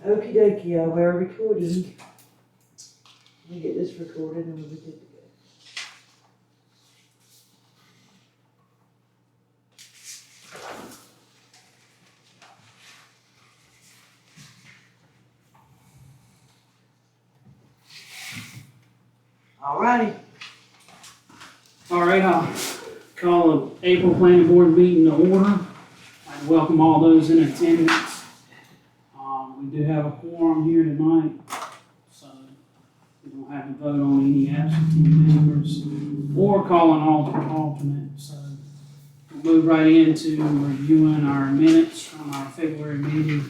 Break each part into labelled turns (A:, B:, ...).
A: Okie dokie, we're recording. Let me get this recorded and we'll be good to go. Alrighty.
B: Alright, I'll call the April Planning Board meeting to order. I'd welcome all those in attendance. We do have a quorum here tonight, so we don't have to vote on any absentee members or call an alternate. So we'll move right into reviewing our minutes from our February meeting.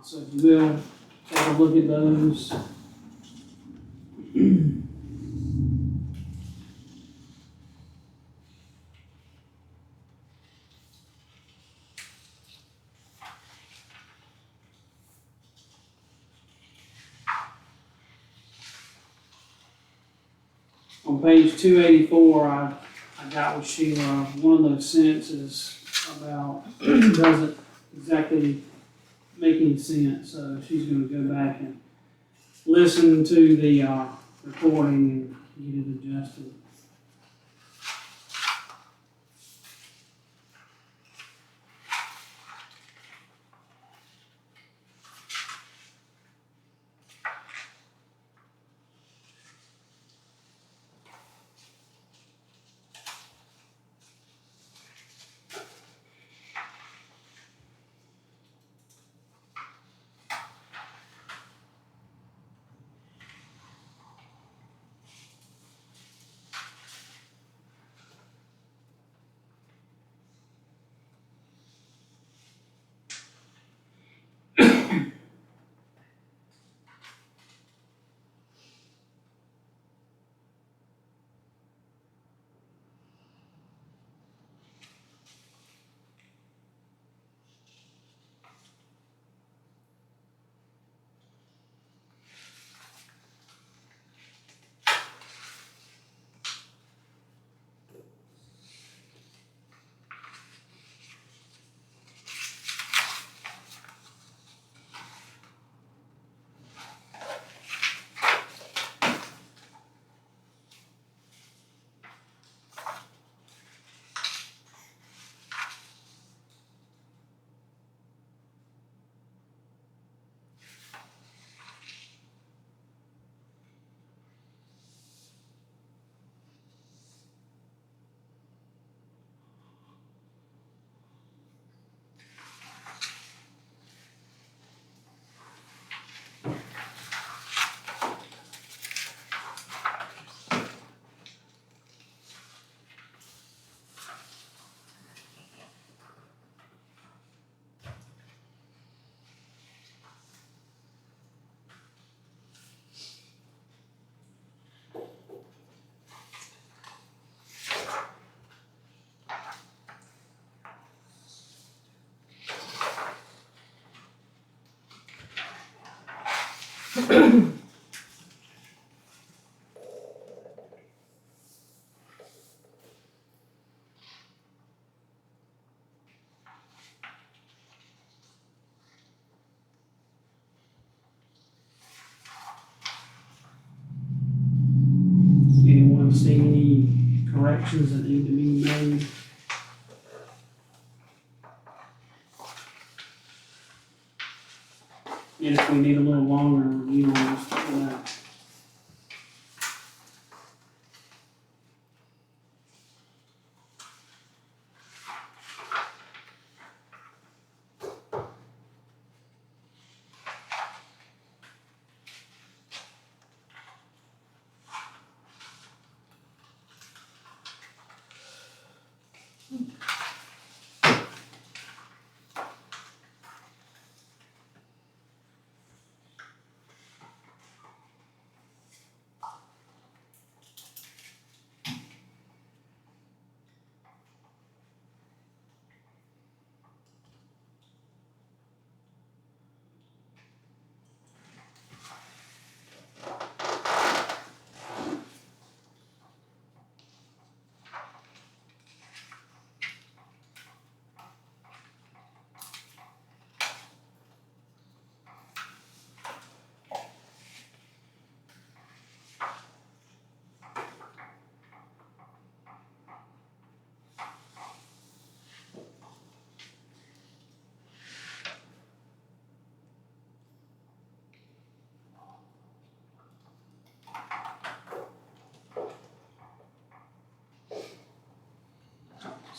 B: So if you will, take a look at those. On page 284, I got with Sheila one of those sentences about doesn't exactly make any sense, so she's going to go back and listen to the recording and get it adjusted. Anyone see any corrections that need to be made? And if we need a little longer review on this,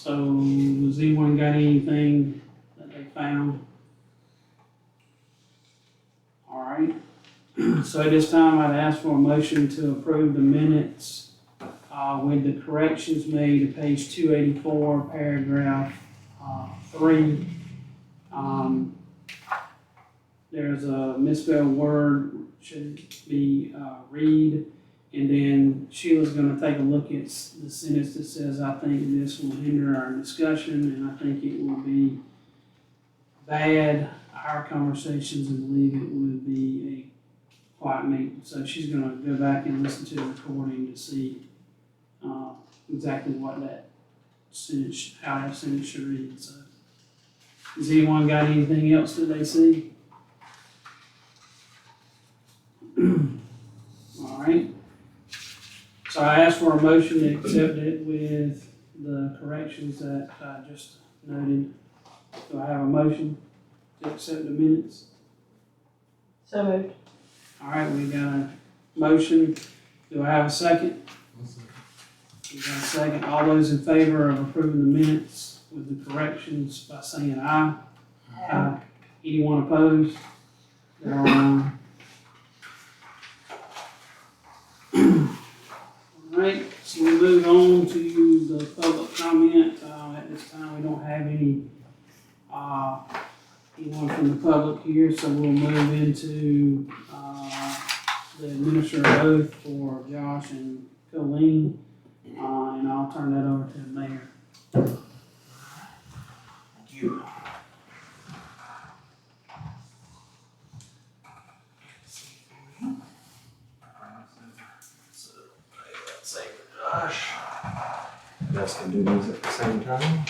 B: So, has anyone got anything that they found? All right. So at this time, I'd ask for a motion to approve the minutes with the corrections made to page 284, paragraph 3. There's a misspelled word, should be read, and then Sheila's gonna take a look at the sentence that says, I think this will hinder our discussion, and I think it will be bad, our conversations, and believe it would be a quiet meeting. So she's gonna go back and listen to the recording to see exactly what that sentence, how that sentence should read. So, has anyone got anything else that they see? All right. So I ask for a motion to accept it with the corrections that I just noted. Do I have a motion to accept the minutes?
A: So moved.
B: All right, we got a motion. Do I have a second? We got a second. All those in favor of approving the minutes with the corrections by saying aye. Aye. Anyone opposed? There are none. All right, so we move on to the public comment. At this time, we don't have any anyone from the public here, so we'll move into the administrative oath for Josh and Colleen, and I'll turn that over to the mayor.
C: Thank you. So, let's say for Josh. You guys can do these at the same time.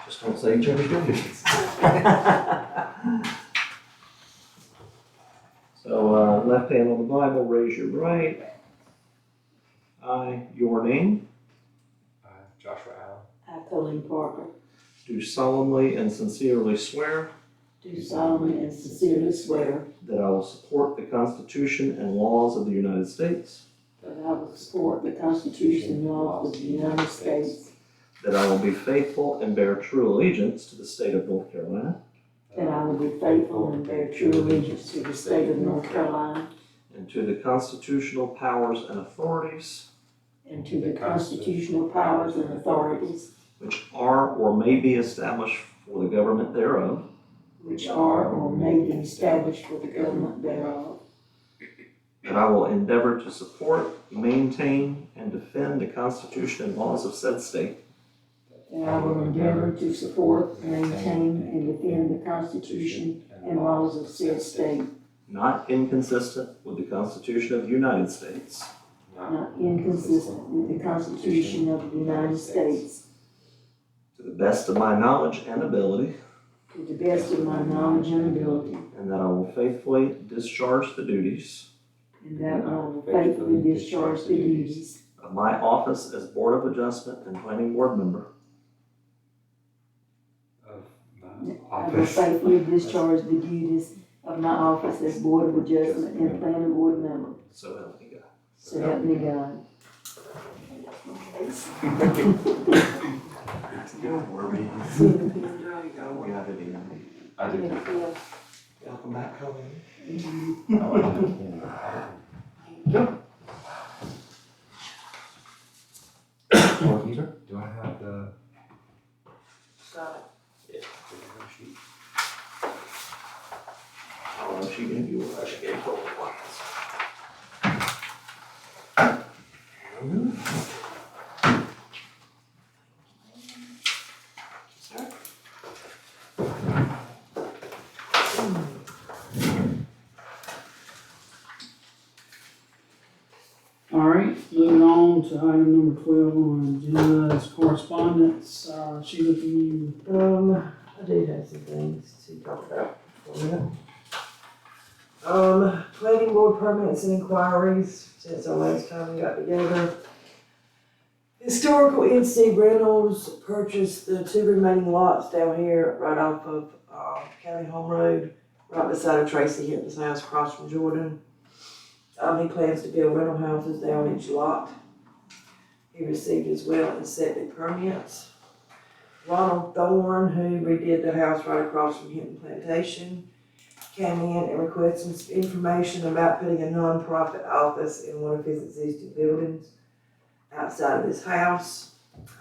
C: Just don't say each other's duties. So, left hand on the Bible, raise your right. I, your name,
D: Joshua Allen,
A: I, Colleen Parker,
C: do solemnly and sincerely swear
A: do solemnly and sincerely swear
C: that I will support the Constitution and laws of the United States,
A: that I will support the Constitution and laws of the United States,
C: that I will be faithful and bear true allegiance to the state of North Carolina,
A: that I will be faithful and bear true allegiance to the state of North Carolina,
C: and to the constitutional powers and authorities
A: and to the constitutional powers and authorities
C: which are or may be established for the government thereof,
A: which are or may be established for the government thereof,
C: that I will endeavor to support, maintain, and defend the Constitution and laws of said state,
A: that I will endeavor to support, maintain, and defend the Constitution and laws of said state,
C: not inconsistent with the Constitution of the United States,
A: not inconsistent with the Constitution of the United States,
C: to the best of my knowledge and ability,
A: to the best of my knowledge and ability,
C: and that I will faithfully discharge the duties
A: and that I will faithfully discharge the duties
C: of my office as Board of Adjustment and Planning Board member
D: of
A: I will
D: office.
A: faithfully discharge the duties of my office as Board of Adjustment and Planning Board member.
C: So help me God.
A: So help me God.
C: There you go. We got it in.
D: I did.
C: Welcome back, Colleen.
D: Do I have the
C: Yeah.
D: sheet?
C: I don't know if she gave you one, she gave both ones.
B: All right, moving on to item number 12 on the agenda is correspondence. Sheila, can you?
A: I do have some things to talk about for a minute. Planning board permits and inquiries since our last time we got together. Historical NC Reynolds purchased the 2 remaining lots down here right off of, County Home Road, right beside of Tracy Hinton's house across from Jordan. He plans to build rental houses down each lot. He received his well and septic permits. Ronald Thorne, who redid the house right across from Hinton Plantation, came in and requested some information about putting a nonprofit office in one of his existing buildings outside of his house.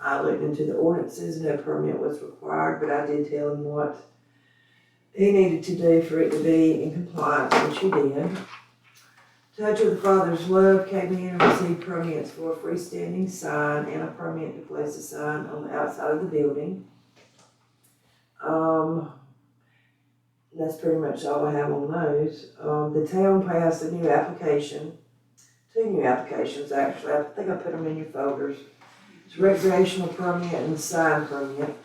A: I looked into the ordinances, no permit was required, but I did tell him what he needed to do for it to be in compliance, which he did. Touch of the Father's Love came in and received permits for a freestanding sign and a permit to place a sign on the outside of the building. That's pretty much all I have on those. The town passed a new application, 2 new applications actually. I think I put them in your folders. It's a recreational permit and a sign permit.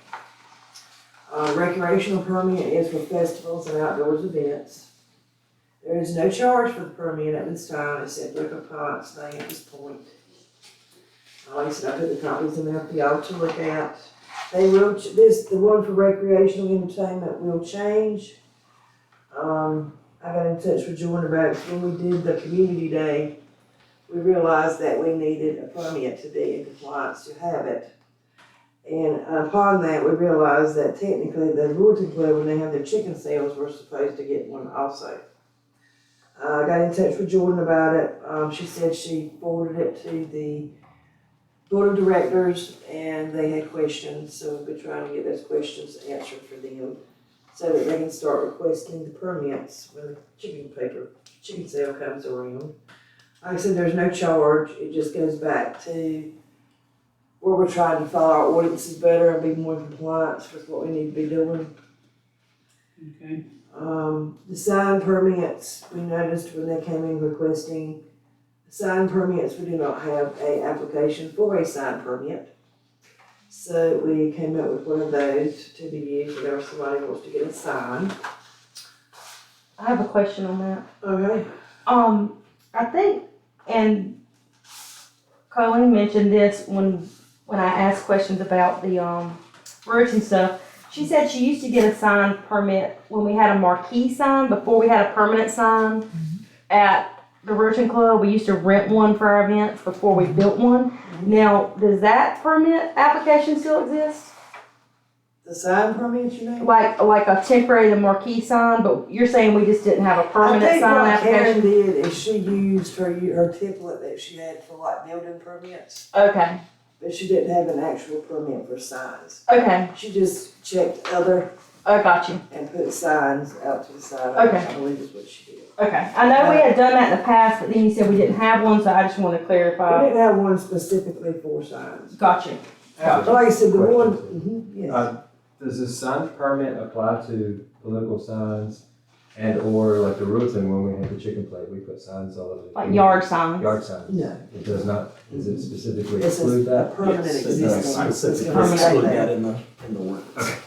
A: Recreational permit is for festivals and outdoors events. There is no charge for the permit at this time, except for a compliance thing at this point. Like I said, I put the copies in there for y'all to look at. They will, the one for recreational entertainment will change. I got in touch with Jordan about it. When we did the community day, we realized that we needed a permit to be in compliance to have it. And upon that, we realized that technically the Lorton Club, when they have their chicken sales, we're supposed to get one also. I got in touch with Jordan about it. She said she forwarded it to the board of directors and they had questions, so we've been trying to get those questions answered for them so that they can start requesting the permits when the chicken sale comes around. Like I said, there's no charge. It just goes back to where we're trying to follow our ordinances better and be more in compliance with what we need to be doing.
B: Okay.
A: The sign permits, we noticed when they came in requesting sign permits, we do not have a application for a sign permit. So we came up with one of those to be used whenever somebody wants to get a sign.
E: I have a question on that.
A: Okay.
E: I think, and Colleen mentioned this when I asked questions about the routes and stuff. She said she used to get a sign permit when we had a marquee sign, before we had a permanent sign at the Rotary Club. We used to rent one for our events before we built one. Now, does that permit application still exist?
A: The sign permit, you mean?
E: Like a temporary, the marquee sign, but you're saying we just didn't have a permanent sign
A: I think what Karen
E: application?
A: did is she used her template that she had for like building permits,
E: Okay,
A: but she didn't have an actual permit for signs.
E: okay,
A: She just checked other
E: I got you.
A: and put signs out to the side.
E: Okay.
A: I believe is what she did.
E: Okay, I know we had done that in the past, but then you said we didn't have one, so I just wanted to
A: We
E: clarify.
A: didn't have one specifically for signs.
E: Gotcha.
A: But like I said, the one,
D: Question.
A: yes.
D: Does this sign permit apply to political signs and or like the Ruleton when we had the chicken plate, we put signs all over the.
E: Like yard signs.
D: Yard signs.
A: No.
D: It does not, does it specifically
A: This
D: exclude
A: is a
D: that?
A: permanent
C: Yes, it does.
A: existing.
C: Specifically
E: Permanent.
C: exclude that in the ordinance.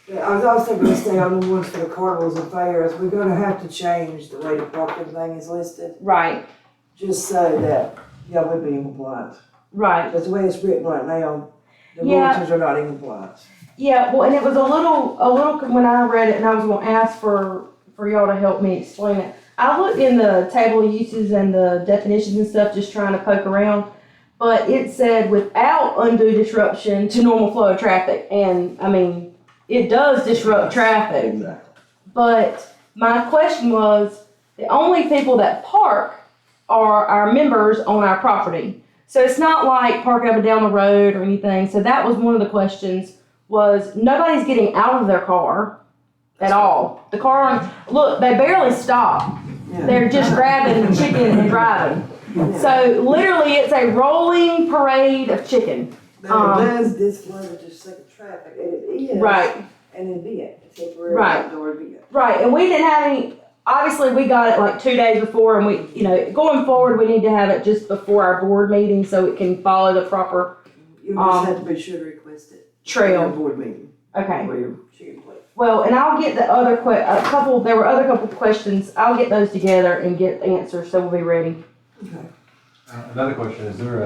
A: Yeah, I was also gonna say on the ones for the carnivals and fairs, we're gonna have to change the way the parking thing is listed,
E: Right,
A: just so that y'all would be in compliance.
E: right.
A: Because the way it's written right now, the
E: Yeah.
A: realtors are not in compliance.
E: Yeah, well, and it was a little, when I read it and I was gonna ask for y'all to help me explain it. I looked in the table of uses and the definitions and stuff, just trying to poke around. But it said without undue disruption to normal flow of traffic. And I mean, it does disrupt traffic.
C: Exactly.
E: But my question was, the only people that park are our members on our property. So it's not like park up and down the road or anything. So that was one of the questions, was nobody's getting out of their car at all. The car, look, they barely stop.
A: Yeah.
E: They're just grabbing the chicken and driving. So literally it's a rolling parade of chicken.
A: But it does display the just second traffic, and it is
E: Right.
A: an event, a temporary
E: Right.
A: outdoor event.
E: Right, and we didn't have any, obviously we got it like 2 days before, and we, going forward, we need to have it just before our board meeting so it can follow the proper
A: You just have to be sure to request it.
E: trail.
A: At your board meeting,
E: Okay,
A: for your chicken plate.
E: well, and I'll get the other there were other couple questions, I'll get those together and get answers, so we'll be ready.
A: Okay.
D: Another question, is there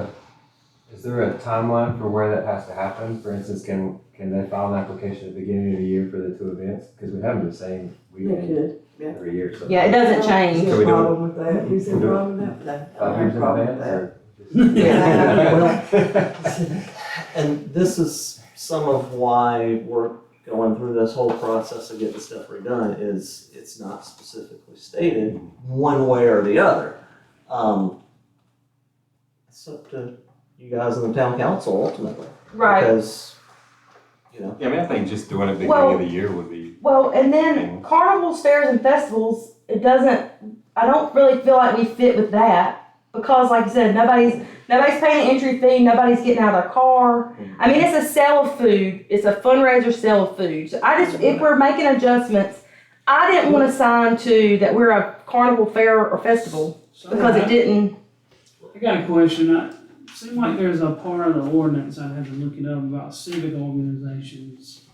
D: a timeline for where that has to happen? For instance, can they file an application at the beginning of the year for the 2 events? Because we have them the same
A: They
D: weekend
A: could, yeah.
D: every year, so.
E: Yeah, it doesn't change.
A: Is
D: So we
A: there a
D: do it-
A: problem with that? Is there a
D: we do it
A: problem with that? No,
D: 5
A: I
D: years
A: don't have a
D: in
A: problem with
D: advance
A: that.
D: or?
C: And this is some of why we're going through this whole process of getting stuff redone is it's not specifically stated one way or the other. It's up to you guys and the town council ultimately.
E: Right.
C: Because, you know,
D: Yeah, I mean, I think just doing it at the
E: Well-
D: beginning of the year would be,
E: Well, and then carnivals, fairs, and festivals, I don't really feel like we fit with that. Because like I said, nobody's paying an entry fee, nobody's getting out of their car. I mean, it's a sale of food, it's a fundraiser sale of food. So if we're making adjustments, I didn't want to sign to that we're a carnival, fair, or festival, because it didn't.
B: I got a question. It seemed like there's a part of the ordinance, I'd have to look it up, about civic organizations.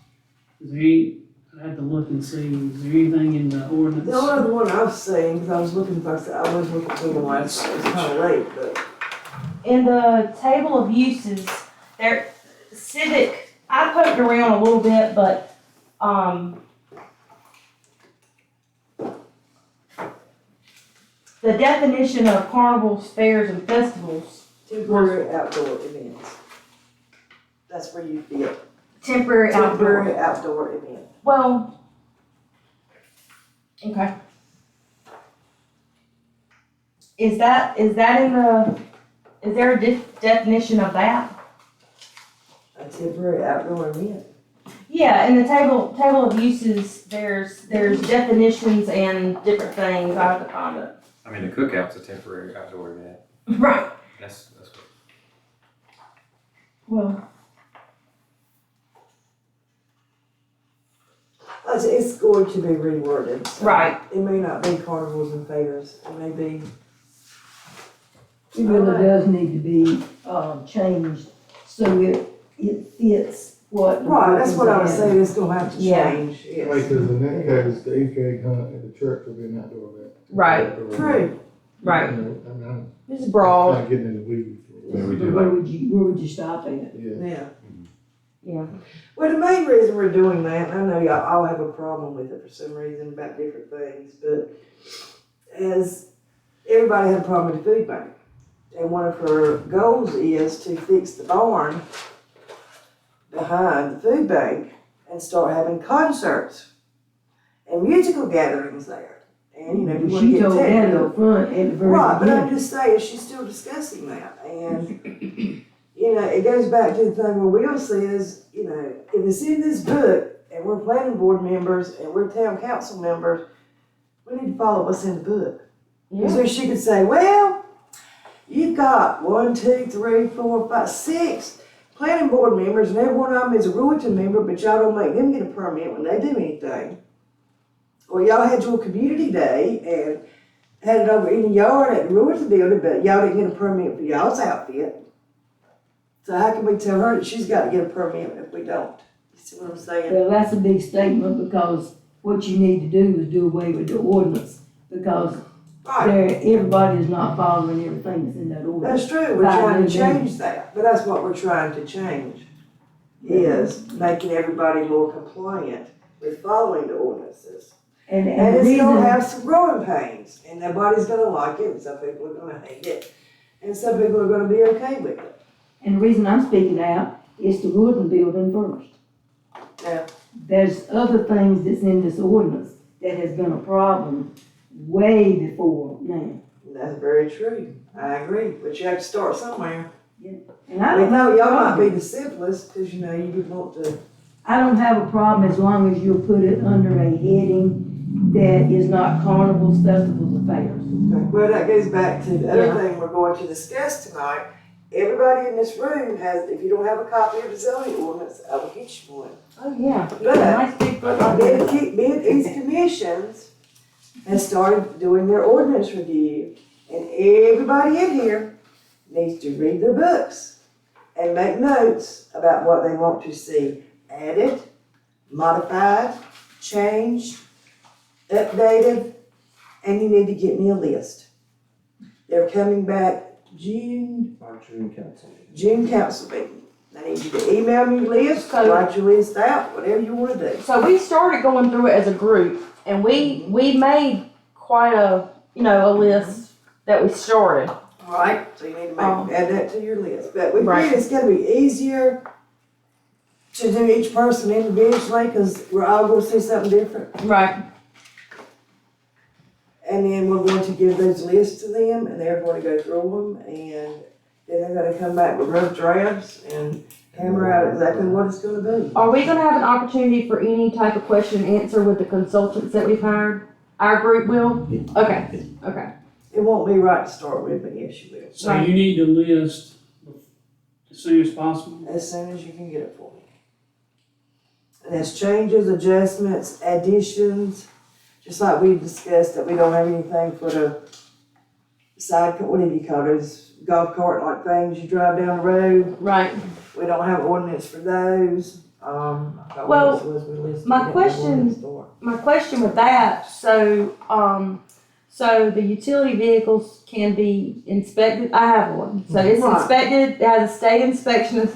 B: Is there any, I'd have to look and see, is there anything in the ordinance?
A: The only other one I've seen, because I was looking for, I was looking for the last, it was kind of late, but
E: In the table of uses, there, civic, I poked around a little bit, but, the definition of carnivals, fairs, and festivals,
A: temporary outdoor events. That's where you fit.
E: temporary outdoor.
A: Temporary outdoor event.
E: Well, okay. Is there a definition of that?
A: A temporary outdoor event.
E: Yeah, in the table of uses, there's definitions and different things. I have to find it.
D: I mean, the cookout's a temporary outdoor event.
E: Right.
D: That's what.
E: Well,
A: It's going to be reworded. So
E: right.
A: It may not be carnivals and fairs. It may be.
F: It really does need to be, changed so it fits what.
A: Right, that's what I was saying. It's gonna have to
E: Yeah.
A: change. Yes.
G: Right, because in that case, the Easter egg hunt at the church will be an outdoor event.
E: Right.
G: Outdoor
A: True.
G: event.
E: Right.
G: You know, I mean,
E: It's
G: I'm
E: broad.
G: not getting in the weeds.
D: Yeah, we do
F: Where
D: like,
F: would you stop at?
G: Yeah.
A: Yeah.
E: Yeah.
A: Well, the main reason we're doing that, and I know y'all all have a problem with it for some reason about different things, but as everybody had a problem with the food bank. And one of her goals is to fix the barn behind the food bank and start having concerts and musical gatherings there. And, you know, if you want to
F: She
A: get
F: told that
A: technical.
F: up front at the very
A: Right, but I'm
F: beginning.
A: just saying, she's still discussing that, and, you know, it goes back to the thing where Will says, you know, if it's in this book, and we're planning board members, and we're town council members, we need to follow what's in the book. So she could say, well, you've got 1, 2, 3, 4, 5, 6 planning board members, and every one of them is a Ruinton member, but y'all don't make them get a permit when they do anything. Or y'all had your community day and had it over in the yard at the Ruinton building, but y'all didn't get a permit for y'all's outfit. So how can we tell her that she's got to get a permit if we don't? You see what I'm saying?
F: Well, that's a big statement because what you need to do is do away with the ordinance because
A: Right,
F: everybody is not following everything that's in that ordinance.
A: that's true, we're trying to change that, but that's what we're trying to change, is making everybody more compliant with following the ordinances.
F: And
A: And
F: the
A: it's gonna
F: reason,
A: have some growing pains, and nobody's gonna like it, and some people are gonna hate it, and some people are gonna be okay with it.
F: and the reason I'm speaking out is the wooden building first.
A: Yeah.
F: There's other things that's in this ordinance that has been a problem way before now.
A: That's very true, I agree, but you have to start somewhere.
F: And I
A: We
F: don't
A: know
F: have a
A: y'all might be
F: problem.
A: the simplest, cause you know, you would want to.
F: I don't have a problem as long as you'll put it under a heading that is not carnivals, festivals, or fairs.
A: Well, that goes back to the other thing we're going to discuss tonight. Everybody in this room has, if you don't have a copy of the zoning ordinance, I will get you one.
E: Oh, yeah.
A: But
E: Nice big book like that.
A: these commissions have started doing their ordinance review, and everybody in here needs to read their books and make notes about what they want to see added, modified, changed, updated, and you need to get me a list. They're coming back June
C: Our June council meeting.
A: June council meeting. I need you to email me your list, write your list out, whatever you wanna do.
E: So we started going through it as a group, and we made quite a list that we started.
A: Alright, so you need to
E: Oh.
A: add that to your list, but we
E: Right.
A: figured it's gonna be easier to do each person individually, cause we're all gonna see something different.
E: Right.
A: And then we're going to give those lists to them, and they're going to go through them, and then they're gonna come back with rough drafts and hammer out exactly what it's gonna be.
E: Are we gonna have an opportunity for any type of question and answer with the consultants that we've hired? Our group will?
C: Yeah.
E: Okay, okay.
A: It won't be right to start with, but yes, you will,
B: So you need the list as soon as possible?
A: as soon as you can get it for me. And that's changes, adjustments, additions, just like we discussed that we don't have anything for the side, what do you call those, golf cart like things you drive down the road?
E: Right.
A: We don't have ordinance for those, I forgot what
E: Well,
A: else was we listed.
E: my
A: We didn't have
E: question-
A: ordinance for.
E: My question with that, so the utility vehicles can be inspected, I have one, so it's
A: Right.
E: inspected, it has a state inspection,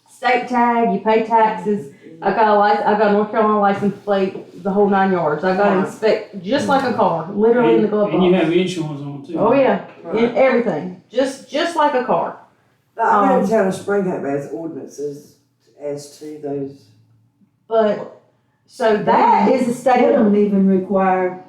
E: state tag, you pay taxes. I got a North Carolina license plate, the whole 9 yards, I got
A: Right.
E: inspect, just like a car, literally in the glove
B: And you
E: box.
B: have insurance on it too?
E: Oh yeah,
A: Right.
E: everything, just like a car.
A: But I know the town of Spring Hope has ordinances as to those.
E: But, so that is a
F: They
E: state,
F: don't even require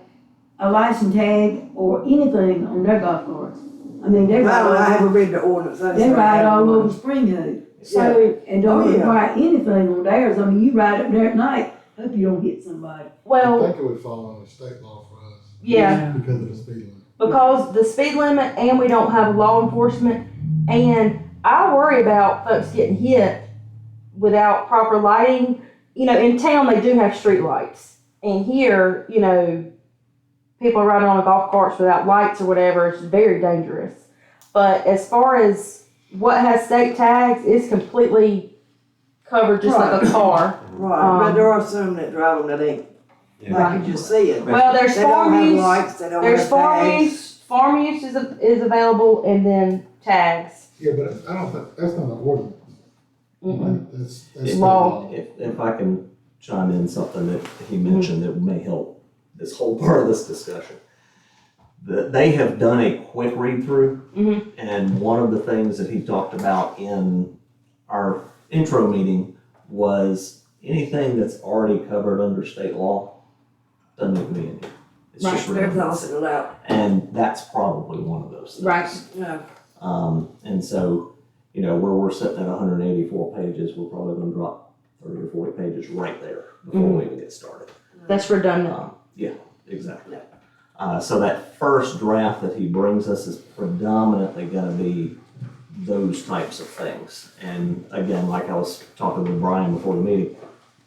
F: a license tag or anything on their golf carts. I mean, they
A: I
F: ride,
A: haven't read the ordinance. I just
F: they
A: know
F: ride
A: have
F: all
A: one.
F: over Spring Hope
E: so,
F: and
A: Oh,
F: don't
A: yeah.
F: require anything on theirs. I mean, you ride up there at night, hope you don't hit somebody.
G: I
E: well,
G: think it would fall under state law for us
E: yeah.
G: because of the speed limit.
E: Because the speed limit and we don't have law enforcement, and I worry about folks getting hit without proper lighting. You know, in town they do have street lights, and here, you know, people are riding on golf carts without lights or whatever. It's very dangerous. But as far as what has state tags, it's completely covered just like a car.
A: Right, but there are some that drive them that ain't, like you just said.
E: Well, there's
A: They don't
E: farm
A: have
E: use.
A: lights, they don't
E: There's
A: have
E: farm
A: tags.
E: use. Farm use is available, and then tags.
G: Yeah, but I don't think, that's not an ordinance.
E: Mm-mm.
G: That's
C: If-
G: state
E: Law.
G: law.
C: If I can chime in something that he mentioned that may help this whole part of this discussion. They have done a quick read through,
E: Mhm.
C: and one of the things that he talked about in our intro meeting was anything that's already covered under state law doesn't need to be in here. It's just
A: They're
C: redundancy.
A: tossing it out.
C: And that's probably one of those things.
E: Right.
A: No,
C: And so, you know, where we're sitting at 184 pages, we're probably gonna drop 30 or 40 pages right there before we even get started.
E: That's redundant.
C: Exactly. So that first draft that he brings us is predominantly gonna be those types of things. And again, like I was talking with Brian before the meeting,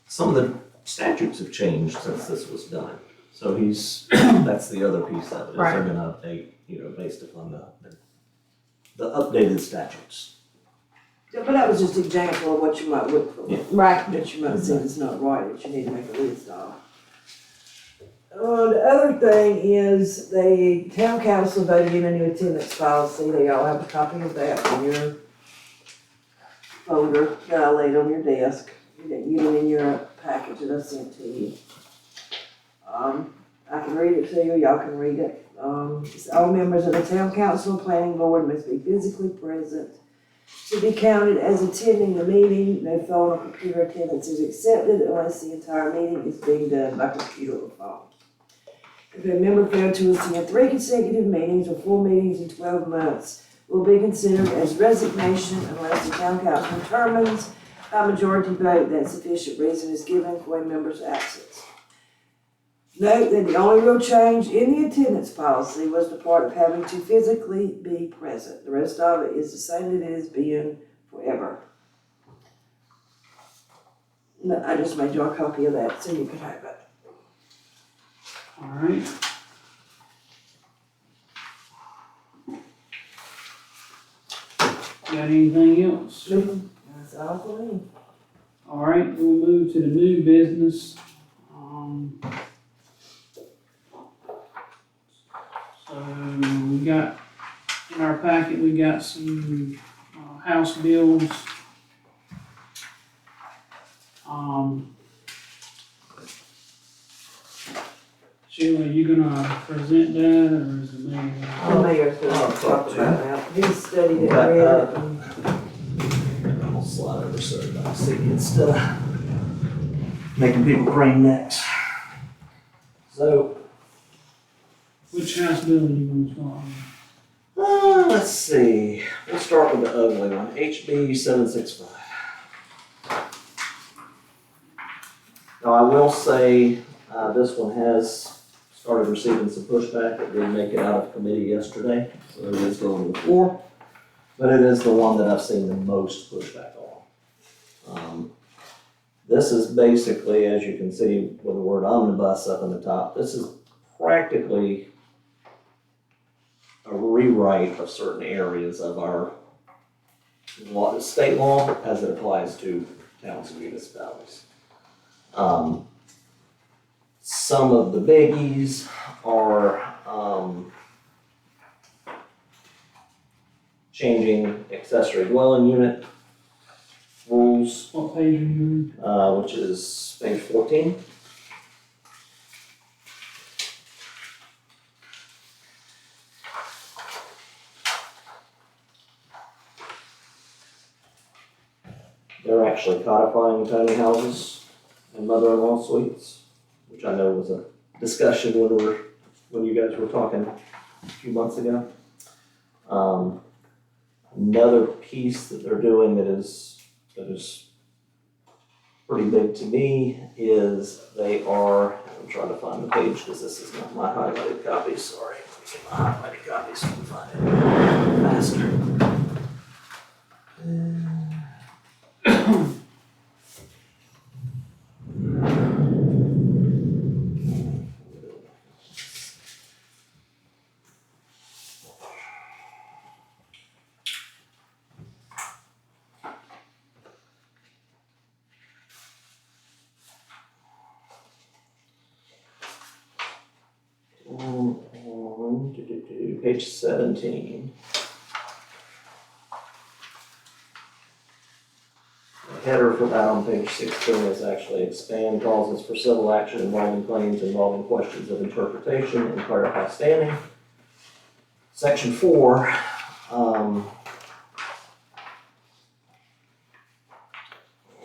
C: some of the statutes have changed since this was done. So that's the other piece of it, is they're gonna update, you know, based upon the updated statutes.
A: Yeah, but that was just an example of what you might look for.
C: Yeah.
E: Right.
A: That you might see that's not right, that you need to make a list of. The other thing is the town council voted in a new attendance policy. They all have a copy of that in your folder that I laid on your desk. You didn't get it in your package that I sent to you. I can read it to you, y'all can read it. It's all members of the town council and planning board must be physically present to be counted as attending the meeting. No phone or computer attendance is accepted unless the entire meeting is being done by computer or phone. If a member failed to attend 3 consecutive meetings or 4 meetings in 12 months, will be considered as resignation unless the town council determines by majority vote that sufficient reason is given for a member's absence. Note that the only real change in the attendance policy was the part of having to physically be present. The rest of it is the same that it has been forever. No, I just made you a copy of that so you could have it.
B: All right. Got anything else?
A: That's all for me.
B: All right, we'll move to the new business. So we got, in our packet, we got some house bills. Sheila, you gonna present that, or is it me?
A: The mayor's gonna talk about that. He studied it, read it, and
C: I'll slide over so everybody can see instead of making people crane necks. So,
B: Which house bill are you gonna start with?
C: let's see, we'll start with the ugly one, HB 765. Now, I will say, this one has started receiving some pushback. It did make it out of committee yesterday, so it is going to the floor. But it is the one that I've seen the most pushback on. This is basically, as you can see with the word omnibus up in the top, this is practically a rewrite of certain areas of our law, state law as it applies to towns and municipalities. Some of the biggies are changing accessory dwelling unit rules,
B: What page are you
C: which is page 14. They're actually codifying tiny houses and mother-in-law suites, which I know was a discussion when you guys were talking a few months ago. Another piece that they're doing that is pretty big to me is I'm trying to find the page because this is not my highlighted copy, sorry. Let me get my highlighted copy so I can find it faster. Page 17. The header for that on page 16 is actually expand causes for civil action involving claims involving questions of interpretation and clarify standing. Section 4,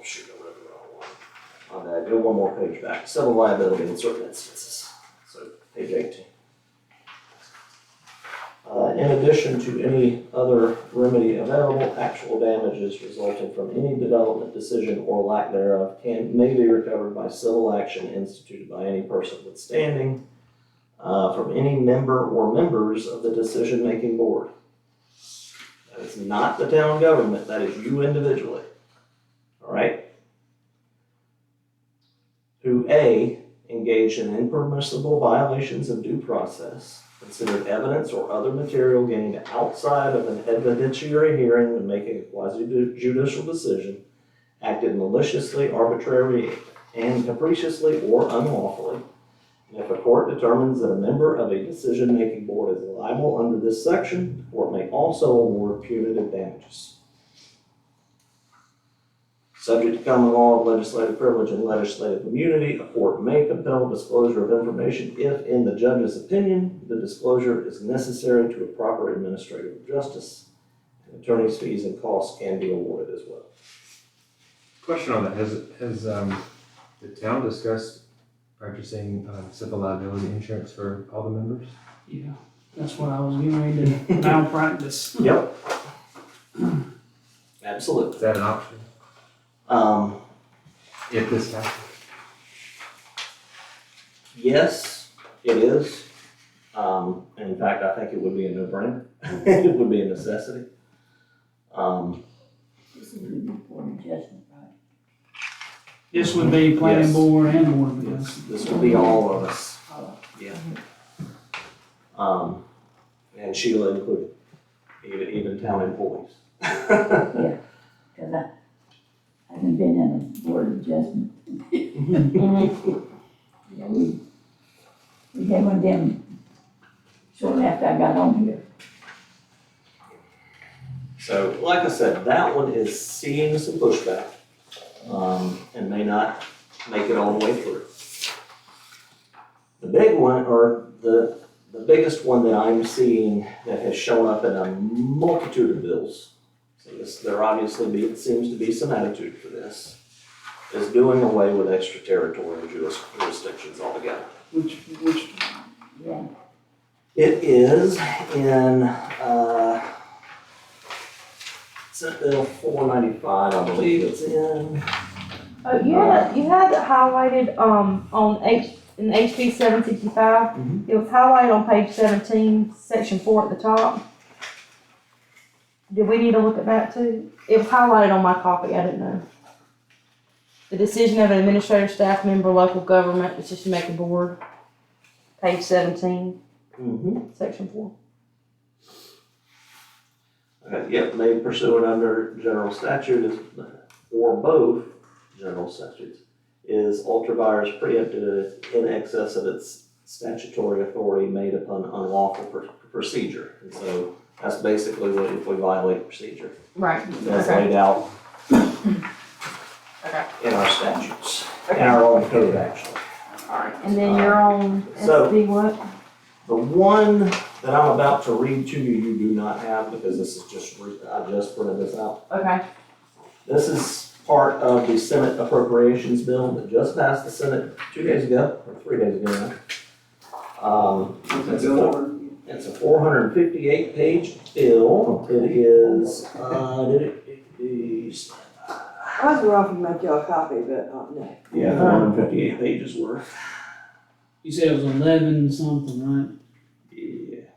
C: shoot, I read the wrong one. My bad, go one more page back. Civil liability in certain instances. So, page 18. In addition to any other remedy available, actual damages resulting from any development decision or lack thereof may be recovered by civil action instituted by any person withstanding from any member or members of the decision-making board. That is not the town government, that is you individually. All right? Who A, engaged in impermissible violations of due process, considered evidence or other material gained outside of an evidentiary hearing when making a quasi-judicial decision, acted maliciously, arbitrarily, and capriciously or unlawfully. And if a court determines that a member of a decision-making board is liable under this section, the court may also award punitive damages. Subject to common law of legislative privilege and legislative immunity, a court may compel disclosure of information if, in the judge's opinion, the disclosure is necessary to a proper administrative justice. And attorney's fees and costs can be awarded as well.
D: Question on that, has the town discussed purchasing civil liability insurance for all the members?
B: Yeah, that's what I was getting ready to malpractice.
C: Yep. Absolutely.
D: Is that an option? If this happens?
C: Yes, it is. In fact, I think it would be a no-brainer. It would be a necessity.
F: This is really important adjustment, right?
B: This would be planning
C: Yes.
B: board and board of adjustment.
C: This would be all of us. Yeah. And Sheila included, even town employees.
F: Yeah, cause I haven't been in a board adjustment. Yeah, we had one of them shortly after I got on here.
C: So, like I said, that one is seeing some pushback, and may not make it all the way through. The big one, or the biggest one that I'm seeing that has shown up in a multitude of bills so this, seems to be some attitude for this, is doing away with extraterritorial jurisdictions altogether.
B: Which one?
C: It is in, Senate Bill 495, I believe it's in.
E: Oh, you had it highlighted, in HB 765.
C: Mhm.
E: It was highlighted on page 17, section 4 at the top. Did we need to look at that too? It was highlighted on my copy, I didn't know. The decision of an administrator, staff member, local government, decision-making board, page 17, section 4.
C: Yep, made pursuant under general statute is, or both general statutes, is ultra vires preempted in excess of its statutory authority made upon unlawful procedure. And so that's basically what if we violate procedure.
E: Right.
C: That's
E: Okay.
C: laid out
E: Okay.
C: in our statutes, in our own code actually.
E: Alright, and then you're on
C: So-
E: SB what?
C: The one that I'm about to read to you, you do not have because this is I just printed this out.
E: Okay.
C: This is part of the Senate Appropriations Bill that just passed the Senate 2 days ago, or 3 days ago now. It's a 458-page bill. It is,
A: I was rough and make y'all a copy, but, no.
C: yeah, 458 pages worth.
B: You said it was 11 something, right?
C: Yeah.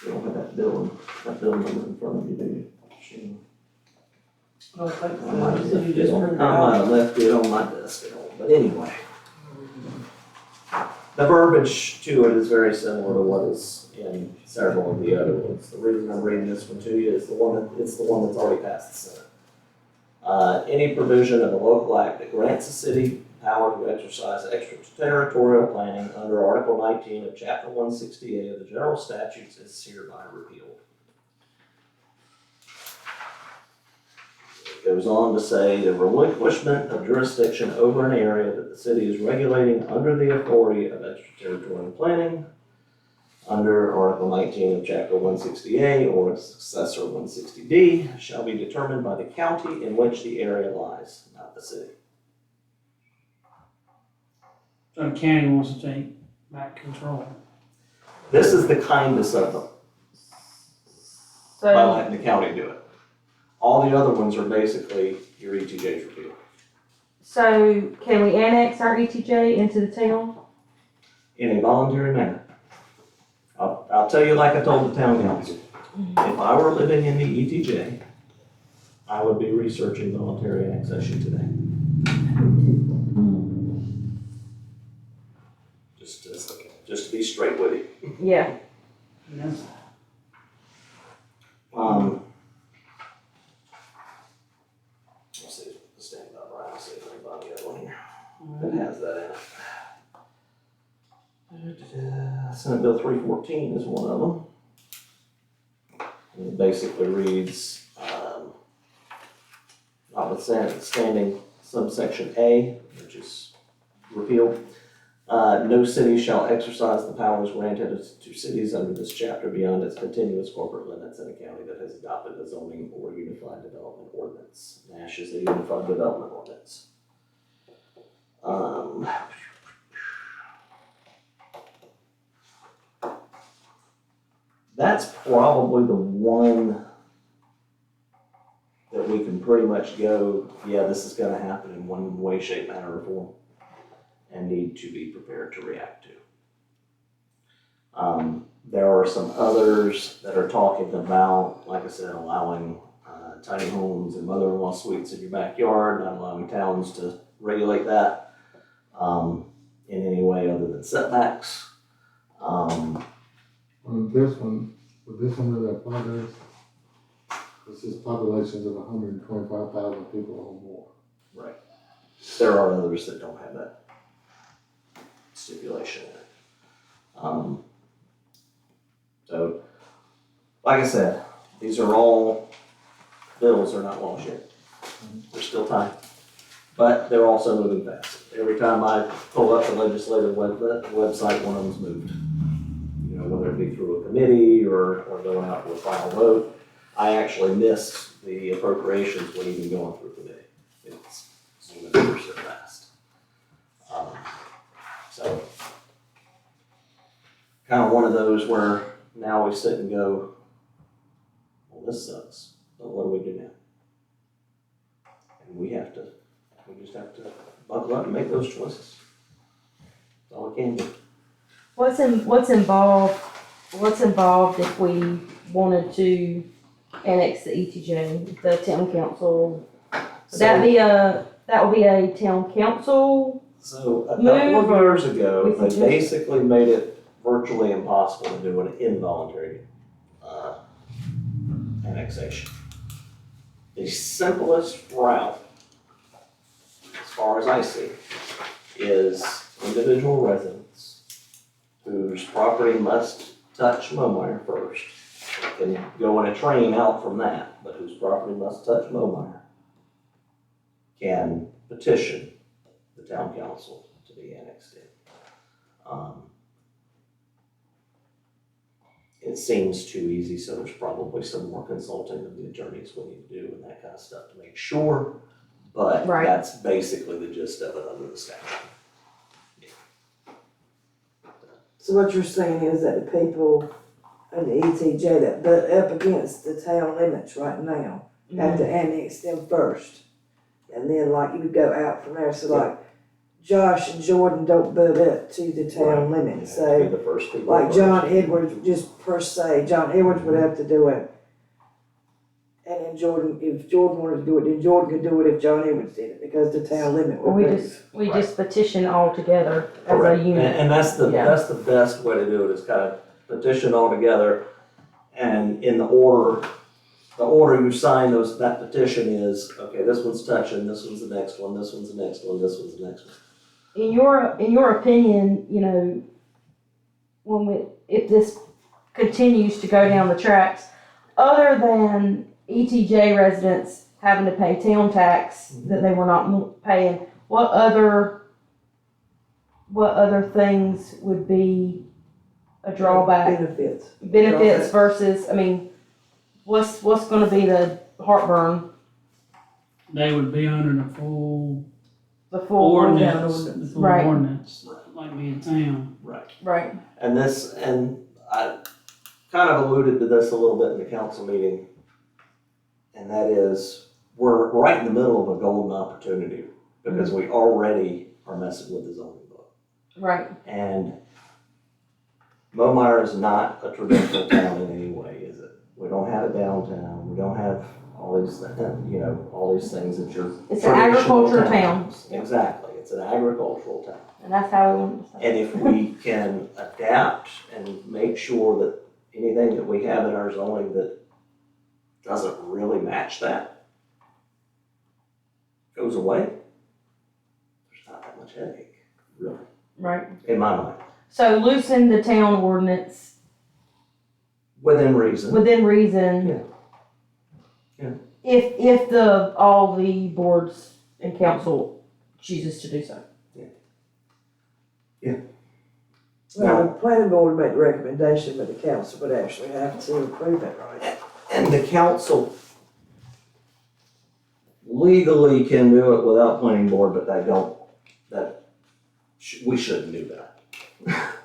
C: You don't have that bill number in front of you, do you? Shane?
A: I don't think so.
C: I
A: I said you just printed it
C: might
A: out.
C: have left it on my desk at home, but anyway. The verbiage to it is very similar to what is in several of the other ones. The reason I'm reading this one to you is it's the one that's already passed the Senate. Any provision of a local act that grants a city power to exercise extraterritorial planning under Article 19 of Chapter 168 of the General Statutes is hereby repealed. It goes on to say the relinquishment of jurisdiction over an area that the city is regulating under the authority of extraterritorial planning under Article 19 of Chapter 160A or its successor 160D shall be determined by the county in which the area lies, not the city.
B: So the county wants to take back control.
C: This is the kindest of them, by
E: So,
C: letting the county do it. All the other ones are basically your ETJ's repeal.
E: so can we annex our ETJ into the town?
C: In a voluntary manner. I'll tell you like I told the town council. If I were living in the ETJ, I would be researching voluntary annexation today. Just to be straight with you.
E: Yeah.
B: Yes.
C: Let's see, the stand up, right, I'll see if anybody got one here that has that in it. Senate Bill 314 is one of them. And it basically reads, notwithstanding subsection A, which is repealed, no city shall exercise the powers granted to cities under this chapter beyond its continuous corporate limits in a county that has adopted a zoning or unified development ordinance. NASH is a unified development ordinance. That's probably the one that we can pretty much go, yeah, this is gonna happen in one way, shape, manner, or form, and need to be prepared to react to. There are some others that are talking about, like I said, allowing tiny homes and mother-in-law suites in your backyard, not allowing towns to regulate that in any way other than setbacks.
G: On this one, would this one really apply to this? This is populations of 125,000 people or more.
C: Right. There are others that don't have that stipulation in it. So, like I said, these are all bills, are not laws yet. There's still time. but they're also moving fast. Every time I pull up the legislative website, one of them's moved. You know, whether it be through a committee or going out for a final vote. I actually missed the appropriations when even going through committee. It's moving ever so fast. So, kind of one of those where now we sit and go, well, this sucks, but what do we do now? And we just have to buckle up and make those choices. That's all we can do.
E: What's involved if we wanted to annex the ETJ, the town council? That would be a town council?
C: So a
E: Move
C: couple of years ago,
E: we
C: they
E: can just-
C: basically made it virtually impossible to do an involuntary annexation. The simplest route, as far as I see, is individual residents whose property must touch Momire first. Can go in a train out from that, but whose property must touch Momire can petition the town council to be annexed in. It seems too easy, so there's probably some more consulting of the attorneys we need to do and that kind of stuff to make sure. But
E: Right.
C: that's basically the gist of it under the statute.
A: So what you're saying is that the people in the ETJ that butt up against the town limits right now have to annex them first. And then like you would go out from there, so like Josh and Jordan don't butt up to the town limits,
C: You have to be
A: so
C: the first people
A: like
C: first.
A: John Edwards, just per se, John Edwards would have to do it. And then Jordan, if Jordan wanted to do it, then Jordan could do it if John Edwards did it, because the town limit would move.
E: We just petition all together as a
C: Correct.
E: unit.
C: And that's the,
E: Yeah.
C: that's the best way to do it, is kind of petition all together. And in the order you sign that petition is, okay, this one's touching, this one's the next one, this one's the next one, this one's the next one.
E: In your opinion, you know, if this continues to go down the tracks, other than ETJ residents having to pay town tax that they were not paying, what other things would be a drawback? Benefits versus, I mean, what's gonna be the heartburn,
B: They would be under the full
E: the full
B: ordinance, the full
E: Right.
B: ordinance, like me in town.
E: Right,
C: And I kind of alluded to this a little bit in the council meeting. And that is, we're right in the middle of a golden opportunity, because we already are messing with the zoning book.
E: right,
C: And Momire is not a traditional town in any way, is it? We don't have a downtown, we don't have all these, all these things that you're.
E: It's an
C: traditional
E: agriculture town.
C: towns. Exactly, it's an agricultural town.
E: and that's how we want to say.
C: And if we can adapt and make sure that anything that we have in our zoning that doesn't really match that goes away, there's not that much headache, really,
E: Right,
C: in my mind.
E: so loosen the town ordinance
C: Within reason.
E: within reason.
C: Yeah. Yeah.
E: If all the boards and council chooses to do so.
A: Well, the planning board would make the recommendation, but the council would actually have to approve it, right?
C: And the council legally can do it without planning board, but we shouldn't do that.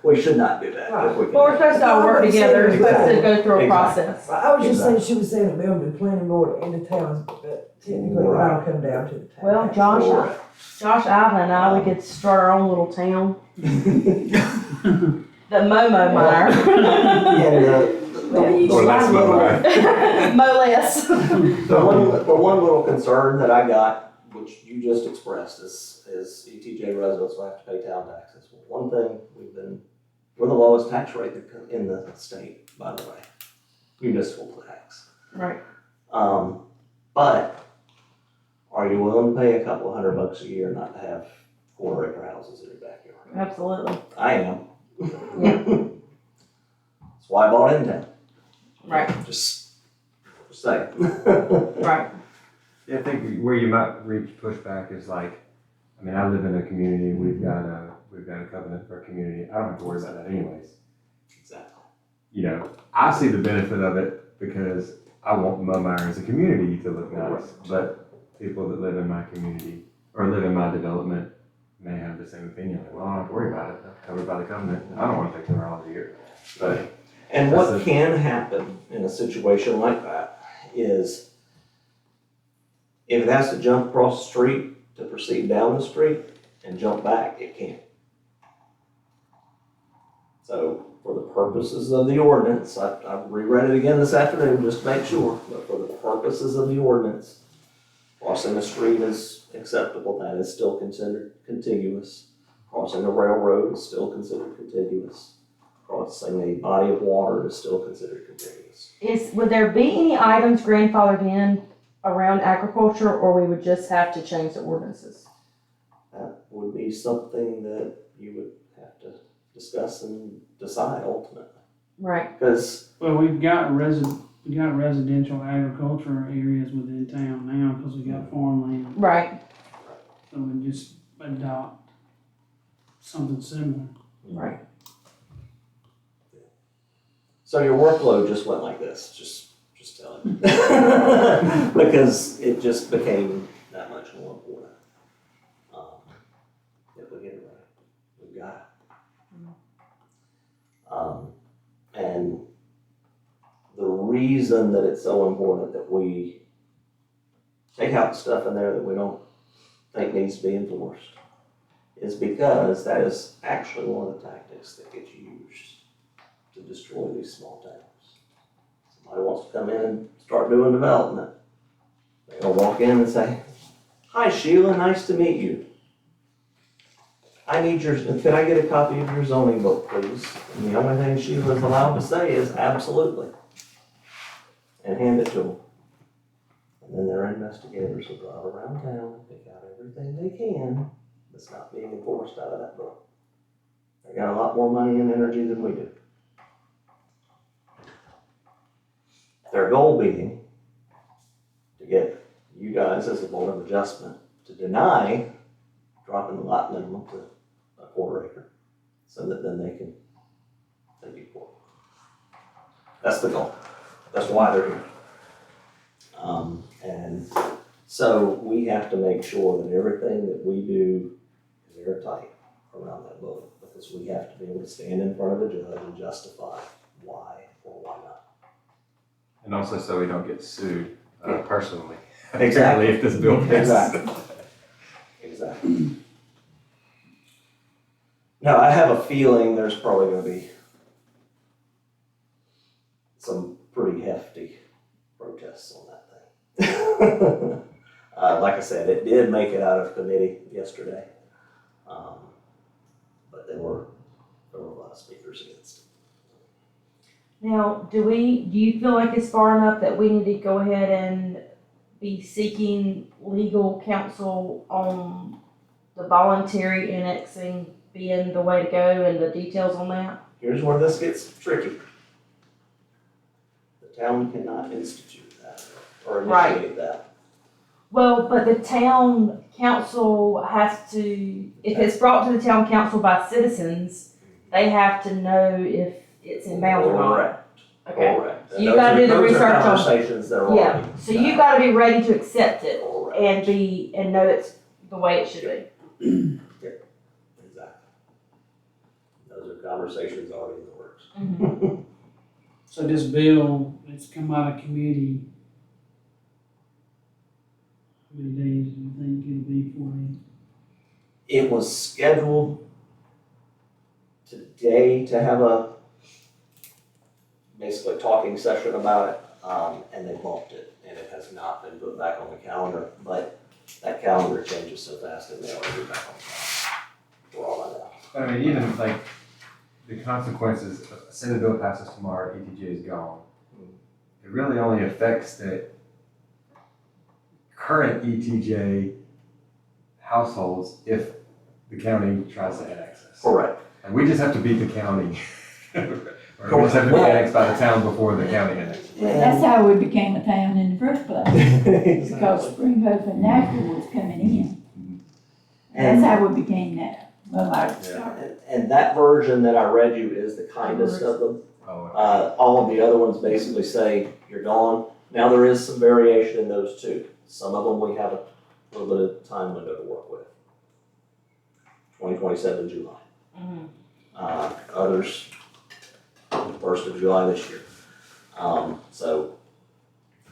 C: We should not do that. if we can.
E: But we're supposed to all work together, we're supposed to go through a
C: Exactly.
E: process.
A: I was just saying, she was saying it building the planning board in the town, but technically it all come down to the town.
E: Well,
A: council.
E: Josh, Ivan and I, we could start our own little town. The Momo Mire.
C: And
D: Or less Momire.
E: Mo less.
C: the one little concern that I got, which you just expressed, is ETJ residents will have to pay town taxes. Well, one thing, we're the lowest tax rate in the state, by the way, municipal tax.
E: Right.
C: But are you willing to pay a couple $100 a year not to have quarter-acre houses in your backyard?
E: Absolutely.
C: I am.
E: Yeah.
C: That's why I bought in town.
E: Right,
C: Just saying.
E: right.
D: Yeah, I think where you might reach pushback is like, I mean, I live in a community, we've got a covenant for a community, I don't have to worry about that anyways.
C: Exactly.
D: You know, I see the benefit of it because I want Mummeyer as a community to look nice, but people that live in my community or live in my development may have the same opinion, like, well, I don't have to worry about it, I'm covered by the covenant, I don't want to take them around here. But
C: And
D: That's
C: what can happen in a situation like that is if it has to jump across the street to proceed down the street and jump back, it can't. So for the purposes of the ordinance, I've reread it again this afternoon just to make sure, but for the purposes of the ordinance, crossing the street is acceptable, that is still considered contiguous. Crossing a railroad is still considered contiguous. Crossing a body of water is still considered contiguous.
E: Would there be any items grandfathered in around agriculture, or we would just have to change the ordinances?
C: That would be something that you would have to discuss and decide ultimately.
E: Right.
C: Because
B: Well, we got residential agriculture areas within town now because we got farmland.
E: Right.
B: So we just adopt something similar.
E: Right.
C: so your workload just went like this, just tell it. Because it just became that much more important. If we get it right, we've got it. And the reason that it's so important that we take out stuff in there that we don't think needs to be enforced is because that is actually one of the tactics that gets used to destroy these small towns. Somebody wants to come in and start doing development. They'll walk in and say, "Hi Sheila, nice to meet you. Could I get a copy of your zoning book, please?" And the only thing Sheila's allowed to say is absolutely. And hand it to them. And then their investigators will drive around town and pick out everything they can that's not being enforced out of that book. They got a lot more money and energy than we do. Their goal being to get you guys as a board of adjustment to deny dropping the lot minimum to a quarter acre so that then they can take you forward. That's the goal. That's why they're here. And so we have to make sure that everything that we do is airtight around that book, because we have to be able to stand in front of a judge and justify why or why not.
D: And also so we don't get sued personally.
C: Exactly.
D: If this bill passes.
C: Exactly. Now, I have a feeling there's probably gonna be some pretty hefty protests on that thing. Like I said, it did make it out of committee yesterday. But there were a lot of speakers against it.
E: Now, do you feel like it's far enough that we need to go ahead and be seeking legal counsel on the voluntary annexing being the way to go and the details on that?
C: Here's where this gets tricky. The town cannot institute that or initiate that.
E: Well, but the town council has to, if it's brought to the town council by citizens, they have to know if it's in bounds or not.
C: Correct.
E: Okay.
C: Correct.
E: So you gotta do the research on-
C: Conversations that are already.
E: Yeah, so you gotta be ready to accept it
C: Correct.
E: and know it's the way it should be.
C: Exactly. Those are conversations already in the works.
E: Mhm.
B: So this bill, it's come out of committee. How many days do you think it'll be for you?
C: It was scheduled today to have a basically talking session about it, and they bumped it, and it has not been put back on the calendar, but that calendar changes so fast it may already be back on the calendar, for all I know.
D: I mean, even like the consequences, say the bill passes tomorrow, ETJ is gone. It really only affects the current ETJ households if the county tries to annex us.
C: Correct.
D: And we just have to beat the county. Or we just have to be annexed by the town before the county annexes.
F: That's how we became a town in the first place, because
C: Exactly.
F: Spring Hope and Nashville was coming in. That's how we became that. Well, I started.
C: And that version that I read you is the kindest of them.
D: Oh,
C: All of the other ones basically say, you're gone. Now, there is some variation in those too. Some of them we have a little bit of time window to work with. 2027 July. Others, 1st of July this year. So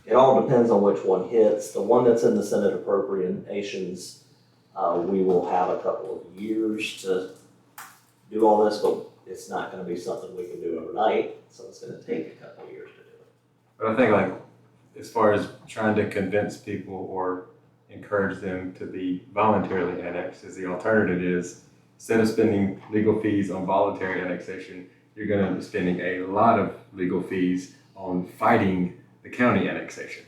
C: it all depends on which one hits. The one that's in the Senate Appropriations, we will have a couple of years to do all this, but it's not gonna be something we can do overnight, so it's gonna take a couple of years to do it.
D: But I think like, as far as trying to convince people or encourage them to be voluntarily annexed, is the alternative is, instead of spending legal fees on voluntary annexation, you're gonna be spending a lot of legal fees on fighting the county annexation.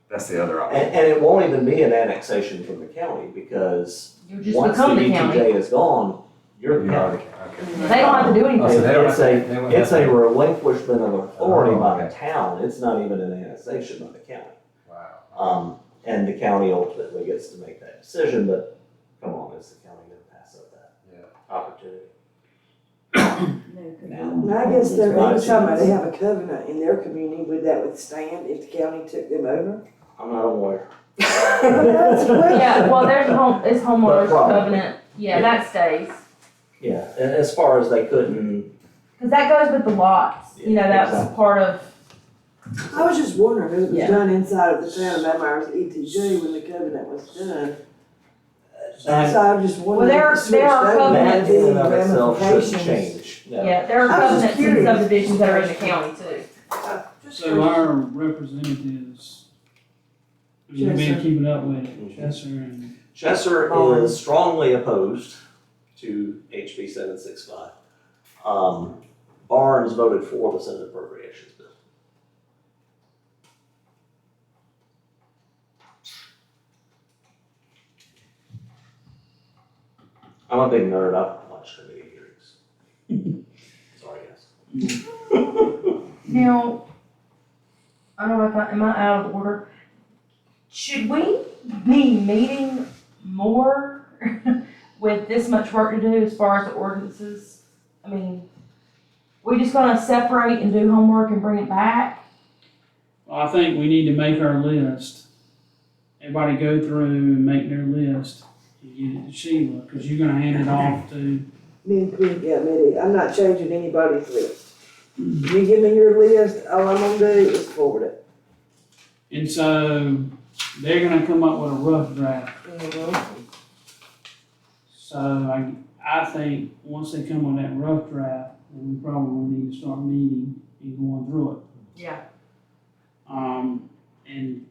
D: That's the other option.
C: And it won't even be an annexation from the county, because
E: You just
C: once the
E: become the county.
C: ETJ is gone, you're the
D: You
C: county.
D: are the- okay.
E: They don't have to do
D: Oh, so
E: anything.
D: they don't
C: It's
D: have to- they won't
C: It's
D: have
C: a
D: to-
C: relinquishment of authority
D: Oh,
C: by the
D: okay.
C: town, it's not even an annexation by the county.
D: Wow.
C: And the county ultimately gets to make that decision, but come on, is the county gonna pass up that
D: Yeah.
C: opportunity?
A: And I guess they're maybe talking about they have a covenant in their community, would that withstand if the county took them over?
C: I'm not aware.
A: That's a question.
E: Yeah, well, it's homeowners
C: Problem.
E: covenant, yeah, that stays.
C: Yeah, and as far as they couldn't,
E: Cause that goes with the lots, you know,
C: Yeah,
E: that was part of,
A: I was just wondering, if it was
E: Yeah.
A: done inside of the town of Mamarone's ETJ when the covenant was done. So
C: that,
A: I was just wondering
E: Well,
A: if it
E: there are
A: switched over,
E: covenants-
C: that in and
A: the
C: of itself shouldn't
A: ramifications.
C: change. No.
E: yeah, there are
A: I was just
E: covenants and
A: curious.
E: subdivisions that are in the county too.
A: Just
B: So our representatives, you've been
A: Chesser.
B: keeping up with it, Chesser and,
C: Chesser
A: Barnes.
C: is strongly opposed to HB 765. Barnes voted for the Senate Appropriations Bill. I'm a big nerd, I've watched committee hearings. Sorry, guys.
E: Now, I don't know if am I out of order? Should we be meeting more with this much work to do as far as the ordinances? I mean, we just gonna separate and do homework and bring it back?
B: well, I think we need to make our list. Everybody go through and make their list and get it to Sheila, cause you're gonna hand it off to,
A: I'm not changing anybody's list. You give me your list, all I'm gonna do is forward it.
B: and so they're gonna come up with a rough draft. So I think once they come with that rough draft, then we probably need to start meeting and going through it.
E: Yeah.
B: And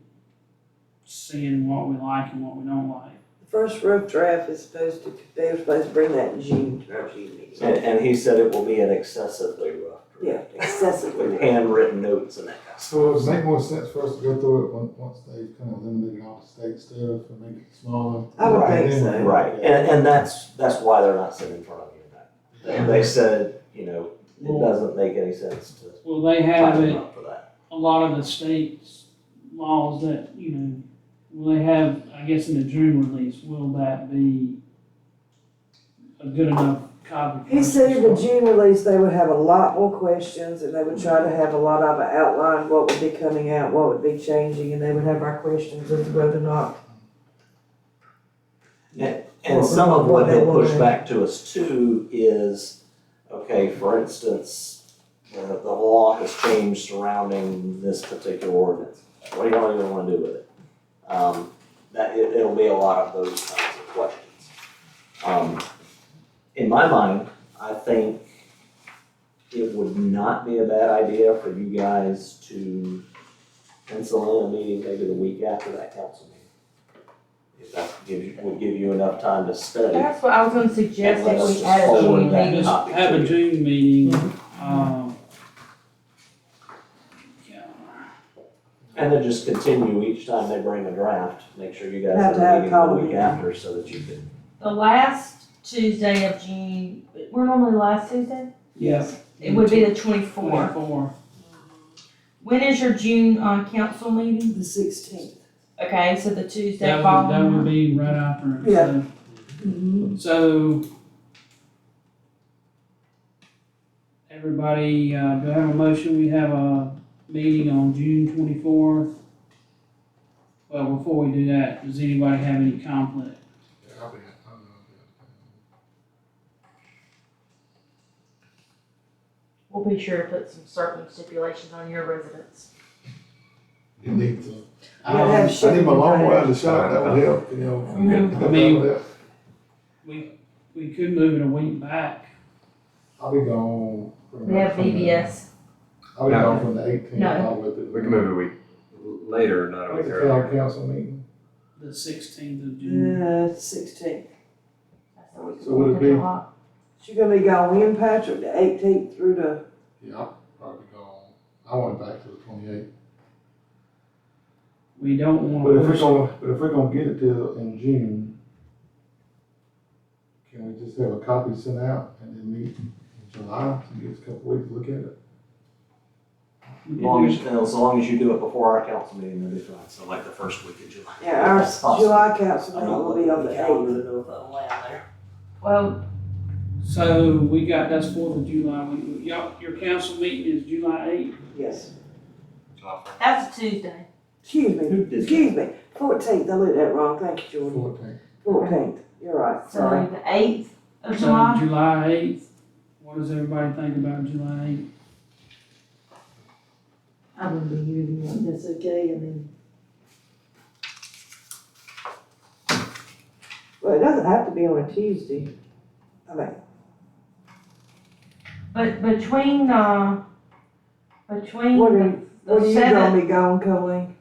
B: seeing what we like and what we don't like.
A: The first rough draft is they were supposed to bring that in June, to our June meeting.
C: And he said it will be an excessively rough
A: Yeah,
C: draft.
A: excessively.
C: With handwritten notes and that kind of stuff.
G: So it would make more sense for us to go through it once they've kind of eliminated all the state stuff and make it smaller.
A: I would
G: And
A: think
G: then-
A: so.
C: Right, and that's why they're not sitting in front of you tonight. They said, you know, it doesn't make any sense to
B: Well, they have
C: time them
B: it,
C: up for that.
B: a lot of the state's laws that, you know, will they have, I guess in the June release, will that be a good enough copy? for
A: He
B: us to
A: said in the
B: start?
A: June release, they would have a lot more questions and they would try to have a lot of it outlined, what would be coming out, what would be changing, and they would have our questions as to whether or not.
C: And some of what he'll push back to us too is, okay, for instance, the law has changed surrounding this particular ordinance. What do y'all even wanna do with it? It'll be a lot of those kinds of questions. In my mind, I think it would not be a bad idea for you guys to pencil in a meeting maybe the week after that council meeting. If that would give you enough time to study.
E: That's what I was gonna suggest,
C: And let
E: that
C: us
E: we
C: just
E: add a
C: forward
E: June
C: that.
E: meeting.
B: Just have a June meeting, yeah.
C: And then just continue each time they bring a draft, make sure you guys
A: Have
C: have
A: to
C: a
A: have a
C: meeting
A: call
C: the week
A: meeting.
C: after so that you can.
E: The last Tuesday of June, we're normally the last Tuesday?
B: Yes.
E: It would be the 24th.
B: 24.
E: When is your June, council meeting?
A: The 16th.
E: Okay, so the Tuesday
B: That would
E: following.
B: be right after.
A: Yeah.
B: So, everybody, do I have a motion? We have a meeting on June 24th. Well, before we do that, does anybody have any conflict?
G: Yeah, I'll be, I don't know.
E: We'll be sure to put some certain stipulations on your residents.
G: You need to.
A: You gotta have
G: I need my long way out of the
A: shipping
G: shop, that would help, you know.
B: I mean- We could move it a week back.
G: I'll be gone.
E: We have VBS.
G: I'll be gone from the 18th
E: No.
G: all the way to the.
D: We can move it a week later, not a
G: Like
D: week
G: the town
D: earlier.
G: council meeting.
B: The 16th of June.
A: 16th.
E: That's the week
G: So would it be-
E: of July.
A: She gonna be gone when, Patrick, the 18th through the,
G: Yeah, I'll probably be gone. I went back to the 28th.
B: We don't
G: But
B: want to
G: if we're gonna get it till in June, can we just have a copy sent out and then meet in July to give us a couple weeks to look at it?
C: As long as you do it before our council meeting, that'll be fine. So like the first week of July.
A: yeah, our
C: That's possible.
A: July council
C: I'm
A: meeting
C: not
A: will be
C: looking
A: on
C: at
A: the
C: the calendar
A: 8th.
C: to know if that'll land there.
E: Well,
B: So we got, that's 4th of July. Y'all, your council meeting is July 8th.
A: Yes.
E: that's a Tuesday.
A: Excuse
C: Who
A: me,
C: did
A: excuse me, 14th, I looked at it wrong, thank you, Jordan.
G: 14th.
A: 14th, you're right,
E: So
A: sorry.
E: the 8th of
B: So
E: July.
B: July 8th. What does everybody think about July 8th?
F: I'm gonna be here, if that's okay, I mean,
A: Well, it doesn't have to be on a Tuesday. I mean,
E: But between the
A: what are you gonna
E: 7th,
A: be gone, Colleen?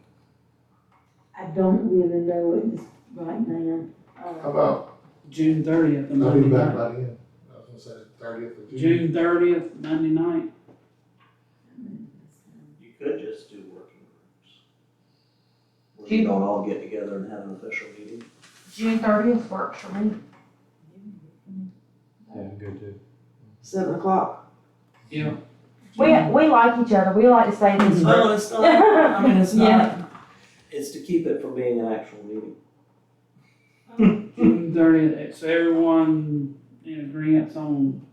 F: I don't really know it right now.
G: How about,
B: June 30th, the
G: I'll be
B: Monday
G: back
B: night.
G: by then. I was gonna say the 30th of June.
B: June 30th, Monday night.
C: You could just do working groups. Where you don't all get together and have an official meeting.
E: June 30th works for me.
D: Yeah, good too.
A: 7 o'clock.
B: Yeah.
E: We like each other. We like to stay in this
C: No,
E: group.
C: it's not, I mean, it's
E: Yeah.
C: not, it's to keep it from being an actual meeting.
B: June 30th. So everyone in agreement on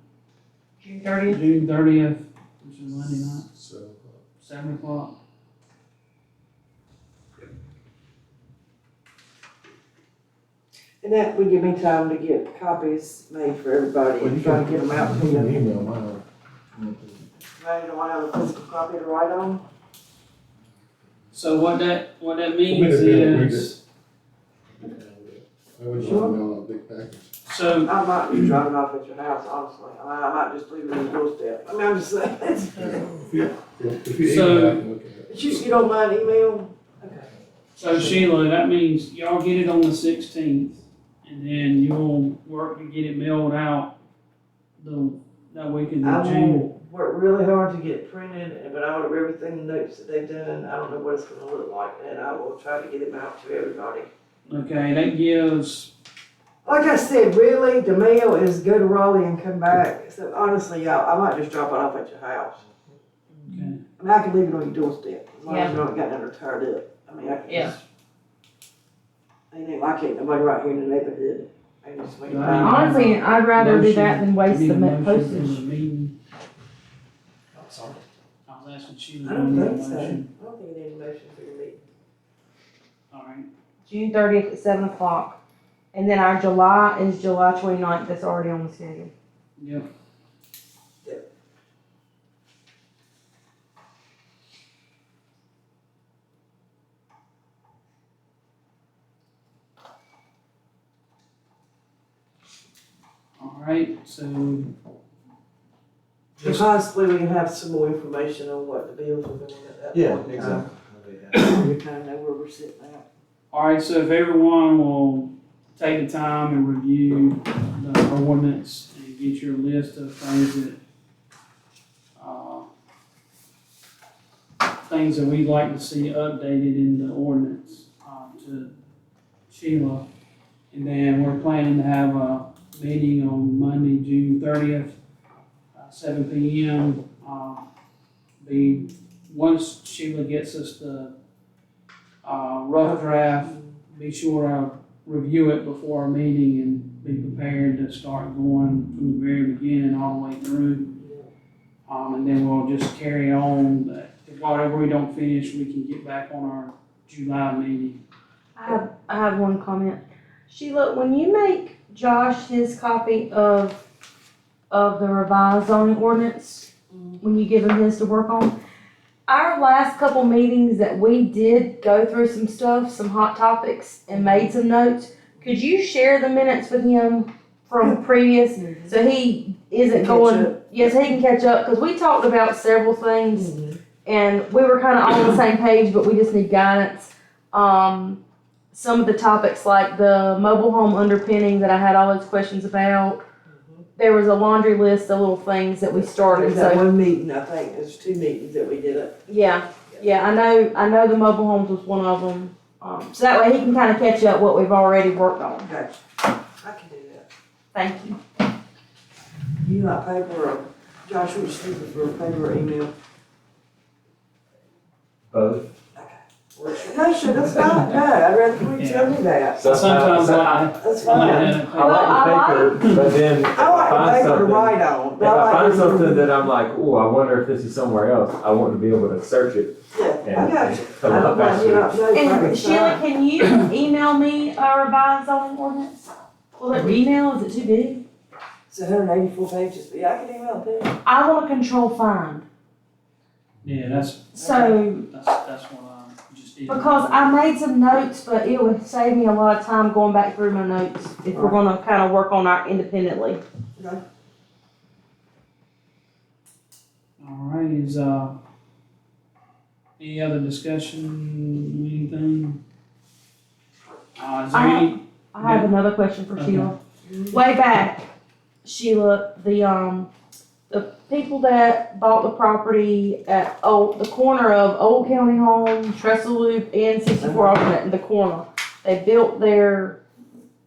E: June 30th.
B: June 30th, which is Monday night, 7 o'clock.
A: And that would give me time to get copies made for everybody
G: Well,
A: and
G: you
A: try to
G: can-
A: get them out to
G: you can
A: you.
G: email mine.
A: Right, you don't wanna have a physical copy to write on?
B: So what that means
G: We did.
B: is,
G: I would just
A: Sure.
G: email a big package.
B: so
A: I might just drop it off at your house, honestly. I might just leave it on your doorstep. I mean, I'm just saying,
G: If you
B: So-
G: email, I can look at it.
A: but you don't mind email? Okay.
B: So Sheila, that means y'all get it on the 16th, and then you'll work to get it mailed out that week in
A: I
B: June.
A: will work really hard to get it printed, but I order everything, the notes that they've done. I don't know what it's gonna look like, and I will try to get them out to everybody.
B: Okay, that gives,
A: Like I said, really, the mail is go to Raleigh and come back. So honestly, y'all, I might just drop it off at your house.
B: okay,
A: I mean, I can leave it on your doorstep, as long as you don't get under tied up. I mean, I can
E: Yeah.
A: just. Ain't like ain't nobody right here in the neighborhood. I can just make it.
B: Right.
E: Honestly, I'd rather do that than waste
B: need
E: the
B: a motion for
E: postage.
B: the meeting.
C: Oh, sorry.
B: I was asking Sheila.
A: I don't
B: do you
A: think
B: need a
A: so.
B: motion?
A: I don't think you need a motion for your meeting.
B: All right,
E: June 30th at 7 o'clock. And then our July is July 29th. That's already on the schedule.
B: yep. All right, so
A: And
B: just,
A: possibly we can have some more information on what the bills are doing at that
C: Yeah,
A: point in
C: exactly.
A: time. We kind of know where we're sitting at.
B: all right, so if everyone will take the time and review the ordinance and get your list of things things that we'd like to see updated in the ordinance, to Sheila. And then we're planning to have a meeting on Monday, June 30th, 7 PM. Once Sheila gets us the, rough draft, be sure review it before our meeting and be prepared to start going from the very beginning all the way through. And then we'll just carry on, that whatever we don't finish, we can get back on our July meeting.
E: I have one comment. Sheila, when you make Josh his copy of the revised zoning ordinance, when you give him his to work on, our last couple meetings that we did go through some stuff, some hot topics, and made some notes, could you share the minutes with him from previous, so he isn't
A: Catch
E: going,
A: up.
E: yes, he can catch up, because we talked about several things,
A: Mhm.
E: and we were kind of on the same page, but we just need guidance. Some of the topics like the mobile home underpinning that I had all those questions about. There was a laundry list of little things that we started,
A: There's that
E: so,
A: one meeting, I think, there's 2 meetings that we did it.
E: yeah, I know the mobile homes was one of them. So that way he can kind of catch up what we've already worked on.
A: Gotcha. I can do that.
E: Thank you.
A: You like paper or, Josh, what you choosing for paper or email?
D: Both.
A: No, sure, that's fine, no, I'd rather you tell me that.
B: Sometimes
A: That's
B: I might
A: fine.
B: have.
D: I like the paper, but then if
A: I
D: I
A: like
D: find
A: the paper to
D: something,
A: write on.
D: if I find something that I'm like, oh, I wonder if this is somewhere else, I want to be able to search it
A: Yeah, I
D: and
A: got you.
D: come
A: I
D: up
A: don't want you not to know.
E: And Sheila, can you email me a revised zoning ordinance? Will it email, is it too big?
A: It's 184 pages, but yeah, I can email it to you.
E: I want to control find,
B: Yeah, that's
E: so,
B: what I just did.
E: because I made some notes, but it would save me a lot of time going back through my notes if we're gonna kind of work on our independently.
A: Okay.
B: All right, is, any other discussion, anything? Is there any,
E: I have another question for
B: Okay.
E: Sheila. Way back, Sheila, the people that bought the property at the corner of Old County Home, Trestle Loop, and 64 Alternate in the corner, they built their,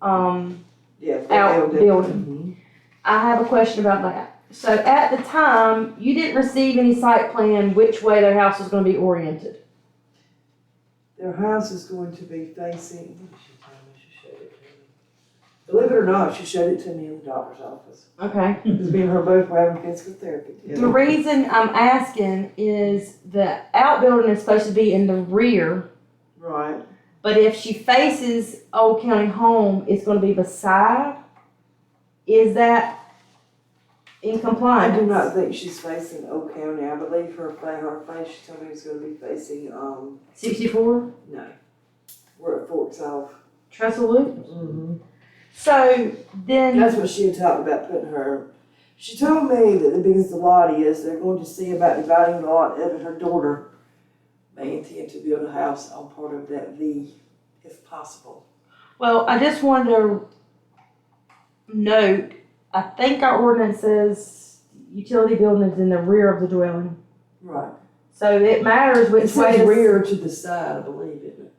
A: Yeah.
E: Outbuilding. I have a question about that. So at the time, you didn't receive any site plan which way their house was gonna be oriented.
A: Their house is going to be facing, what did she tell me? She showed it to me. Believe it or not, she showed it to me in the doctor's office.
E: Okay.
A: Because me and her both were having physical therapy
E: The
A: together.
E: reason I'm asking is the outbuilding is supposed to be in the rear,
A: Right.
E: but if she faces Old County Home, it's gonna be beside. Is that in compliance?
A: I do not think she's facing Old County. I believe her face, she told me it was gonna be facing,
E: 64,
A: no, where it forks off.
E: Trestle Loop?
A: Mm-hmm.
E: So then,
A: That's what she had talked about putting her, she told me that the biggest the lot is, they're going to see about dividing the lot, and her daughter may intend to build a house on part of that V, if possible.
E: well, I just wanted to note, I think our ordinance says utility building is in the rear of the dwelling.
A: Right.
E: So it matters
A: It
E: which way
A: says
E: it's
A: rear to the side, I believe, isn't it?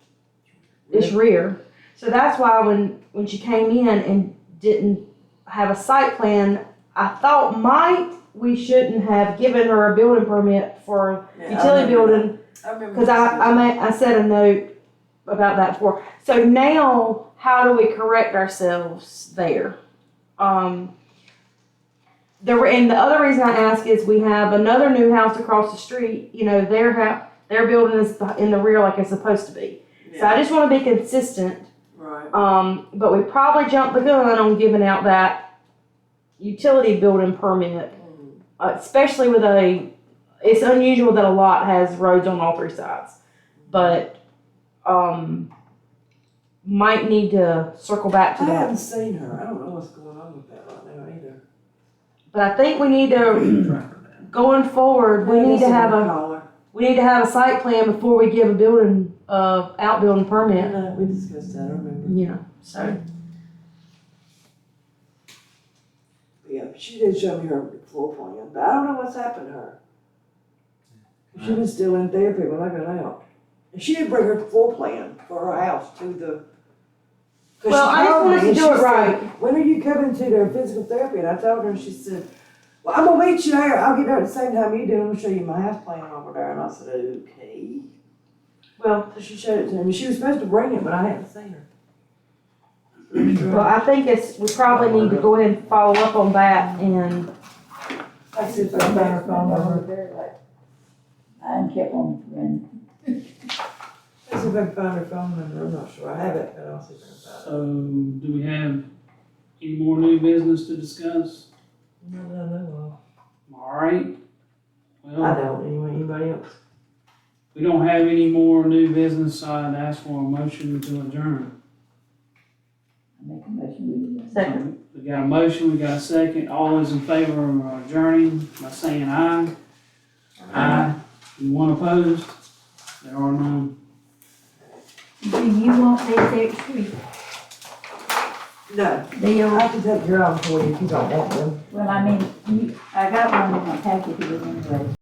E: It's rear. So that's why when she came in and didn't have a site plan, I thought we shouldn't have given her a building permit for
A: Yeah, I
E: utility
A: remember
E: building,
A: that. I remember.
E: because I said a note about that before. So now, how do we correct ourselves there? And the other reason I ask is we have another new house across the street, you know, their building is in the rear like it's supposed to be. So I just want to be consistent.
A: Right.
E: But we probably jumped the gun on giving out that utility building permit, especially with it's unusual that a lot has roads on all 3 sides. But, might need to circle back to
A: I haven't
E: that.
A: seen her. I don't know what's going on with that right now either.
E: But I think we need to, going forward, we need to have a site plan before we give a building, outbuilding permit,
A: Yeah, we discussed that, I remember.
E: you know, so.
A: Yeah, she did show me her floor plan, but I don't know what's happened to her. She was still in therapy when I got out. And she did bring her floor plan for her house to the. 'cause
E: Well,
A: she
E: I just
A: called
E: wanted
A: me
E: to
A: and
E: do
A: she
E: it
A: said,
E: right.
A: "When are you coming to their physical therapy?" And I told her, and she said, "Well, I'm gonna meet you there. I'll get there at the same time you do. I'm gonna show you my house plan over there." And I said, "Okay."
E: Well,
A: So she showed it to me. She was supposed to bring it, but I hadn't seen her.
E: Well, I think we probably need to go ahead and follow up on that and,
A: I see if I can find her phone number.
F: Mine kept on running.
A: Let's see if I can find her phone number, I'm not sure, I have it, but I'll see if I can find it.
B: So, do we have any more new business to discuss?
A: Not that I know
B: All right.
A: of. I
B: Well,
A: don't, anyway, anybody else?
B: we don't have any more new business, so I'd ask for a motion to adjourn.
F: I make a motion, we
E: second.
B: So, we got a motion, we got a second. All those in favor of adjourning by saying aye. Aye. Anyone opposed? There are none.
F: Do you want these extra?
A: No,
F: Deal?
A: I can take your own for you if you don't want them.
F: Well, I mean, I got one in my packet, it was in